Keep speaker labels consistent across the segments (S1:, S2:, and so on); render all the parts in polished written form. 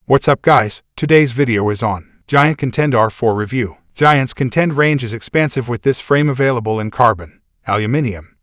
S1: What's up guys, today's video is on Giant Contend R4 review. Giant's Contend range is expansive with this frame available in carbon, aluminum,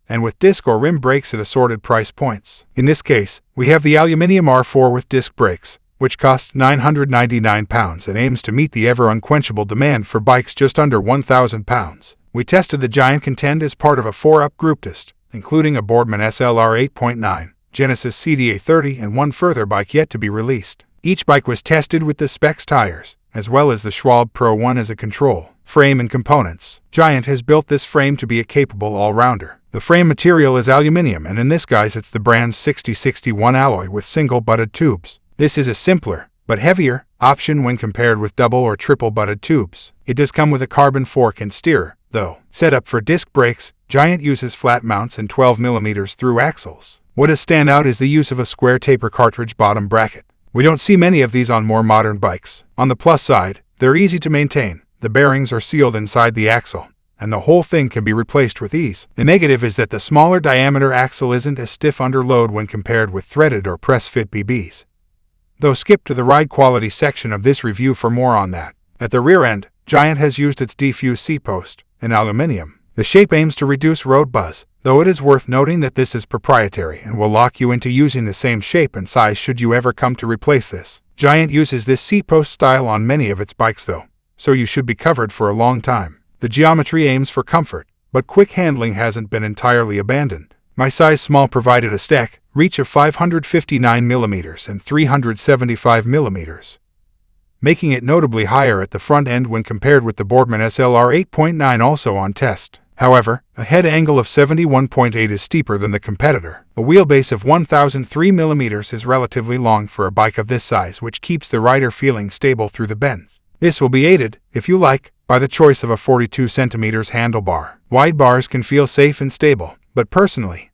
S1: and with disc or rim brakes at assorted price points. In this case, we have the aluminum R4 with disc brakes, which costs £999 and aims to meet the ever-unquenchable demand for bikes just under £1,000. We tested the Giant Contend as part of a 4-up group test, including a Boardman SLR 8.9, Genesis CDA 30 and one further bike yet to be released. Each bike was tested with the specs tires, as well as the Schwalbe Pro 1 as a control, frame and components. Giant has built this frame to be a capable all-rounder. The frame material is aluminum, and in this guys it's the brand's 6061 alloy with single-butted tubes. This is a simpler, but heavier, option when compared with double or triple-butted tubes. It does come with a carbon fork and steerer, though. Set up for disc brakes, Giant uses flat mounts and 12mm through axles. What does stand out is the use of a square taper cartridge bottom bracket. We don't see many of these on more modern bikes. On the plus side, they're easy to maintain. The bearings are sealed inside the axle, and the whole thing can be replaced with ease. The negative is that the smaller diameter axle isn't as stiff under load when compared with threaded or press-fit BBs. Though skip to the ride quality section of this review for more on that. At the rear end, Giant has used its defused seat post in aluminum. The shape aims to reduce road buzz, though it is worth noting that this is proprietary and will lock you into using the same shape and size should you ever come to replace this. Giant uses this seat post style on many of its bikes though, so you should be covered for a long time. The geometry aims for comfort, but quick handling hasn't been entirely abandoned. My size small provided a stack, reach of 559mm and 375mm, making it notably higher at the front end when compared with the Boardman SLR 8.9 also on test. However, a head angle of 71.8 is steeper than the competitor. A wheelbase of 1003mm is relatively long for a bike of this size, which keeps the rider feeling stable through the bends. This will be aided, if you like, by the choice of a 42cm handlebar. Wide bars can feel safe and stable, but personally,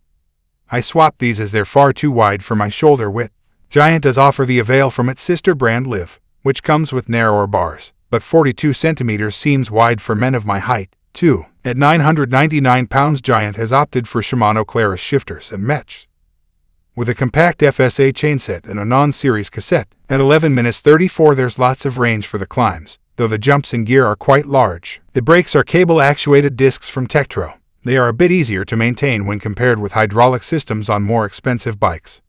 S1: I swapped these as they're far too wide for my shoulder width. Giant does offer the Avail from its sister brand Liv, which comes with narrower bars, but 42cm seems wide for men of my height, too. At £999, Giant has opted for Shimano Claris shifters and mesh, with a compact FSA chainset and a non-series cassette. At 11 minutes 34 there's lots of range for the climbs, though the jumps in gear are quite large. The brakes are cable-actuated discs from Tektro. They are a bit easier to maintain when compared with hydraulic systems on more expensive bikes,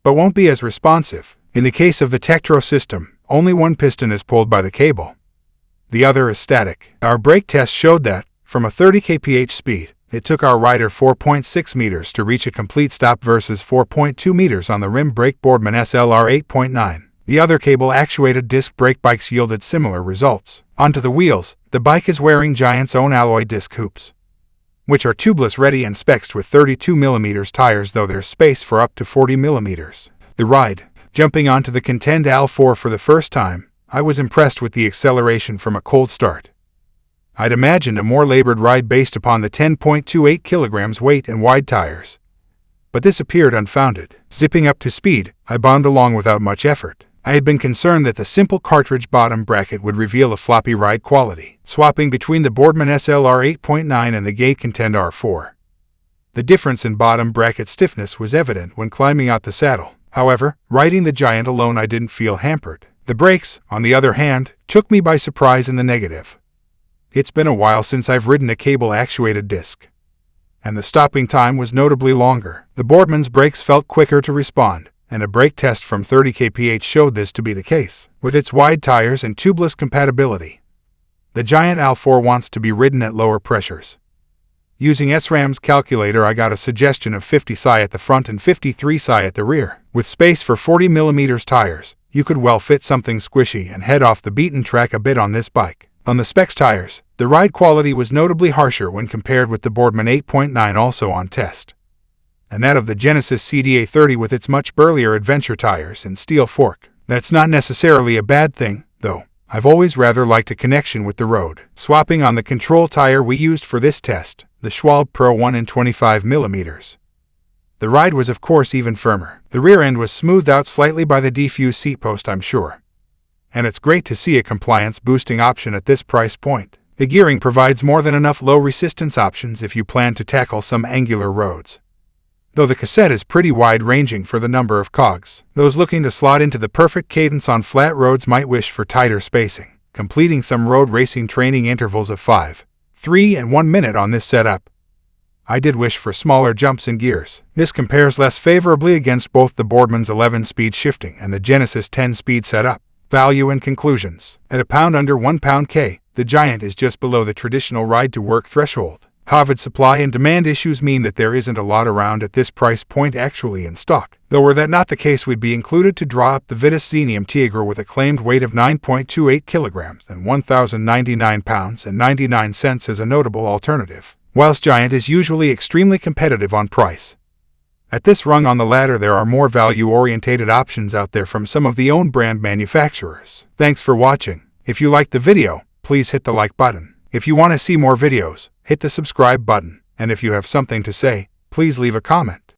S1: but won't be as responsive. In the case of the Tektro system, only one piston is pulled by the cable. The other is static. Our brake test showed that, from a 30 kph speed, it took our rider 4.6 meters to reach a complete stop versus 4.2 meters on the rim brake Boardman SLR 8.9. The other cable-actuated disc brake bikes yielded similar results. Onto the wheels, the bike is wearing Giant's own alloy disc hoops, which are tubeless ready and spec'd with 32mm tires, though there's space for up to 40mm. The ride. Jumping onto the Contend AL4 for the first time, I was impressed with the acceleration from a cold start. I'd imagined a more labored ride based upon the 10.28 kilograms weight and wide tires, but this appeared unfounded. Zipping up to speed, I bombed along without much effort. I had been concerned that the simple cartridge bottom bracket would reveal a floppy ride quality. Swapping between the Boardman SLR 8.9 and the Giant Contend R4, the difference in bottom bracket stiffness was evident when climbing out the saddle. However, riding the Giant alone I didn't feel hampered. The brakes, on the other hand, took me by surprise in the negative. It's been a while since I've ridden a cable-actuated disc, and the stopping time was notably longer. The Boardman's brakes felt quicker to respond, and a brake test from 30 kph showed this to be the case. With its wide tires and tubeless compatibility, the Giant AL4 wants to be ridden at lower pressures. Using SRAM's calculator, I got a suggestion of 50 psi at the front and 53 psi at the rear. With space for 40mm tires, you could well fit something squishy and head off the beaten track a bit on this bike. On the specs tires, the ride quality was notably harsher when compared with the Boardman 8.9 also on test, and that of the Genesis CDA 30 with its much burlier adventure tires and steel fork. That's not necessarily a bad thing, though. I've always rather liked a connection with the road. Swapping on the control tire we used for this test, the Schwalbe Pro 1 in 25mm. The ride was of course even firmer. The rear end was smoothed out slightly by the defused seat post, I'm sure, and it's great to see a compliance boosting option at this price point. The gearing provides more than enough low resistance options if you plan to tackle some angular roads. though the cassette is pretty wide-ranging for the number of cogs. Those looking to slot into the perfect cadence on flat roads might wish for tighter spacing, completing some road racing training intervals of 5, 3, and 1 minute on this setup. I did wish for smaller jumps in gears. This compares less favorably against both the Boardman's 11-speed shifting and the Genesis 10-speed setup. Value and conclusions. At a pound under £1 the Giant is just below the traditional ride-to-work threshold. However, supply and demand issues mean that there isn't a lot around at this price point actually in stock. Though were that not the case, we'd be included to draw up the Vitis Xenium Tigre with a claimed weight of 9.28 kilograms and 1,099 pounds and 99 cents as a notable alternative. Whilst Giant is usually extremely competitive on price, at this rung on the ladder there are more value-orientated options out there from some of the own brand manufacturers. Thanks for watching. If you liked the video, please hit the like button. If you want to see more videos, hit the subscribe button. And if you have something to say, please leave a comment.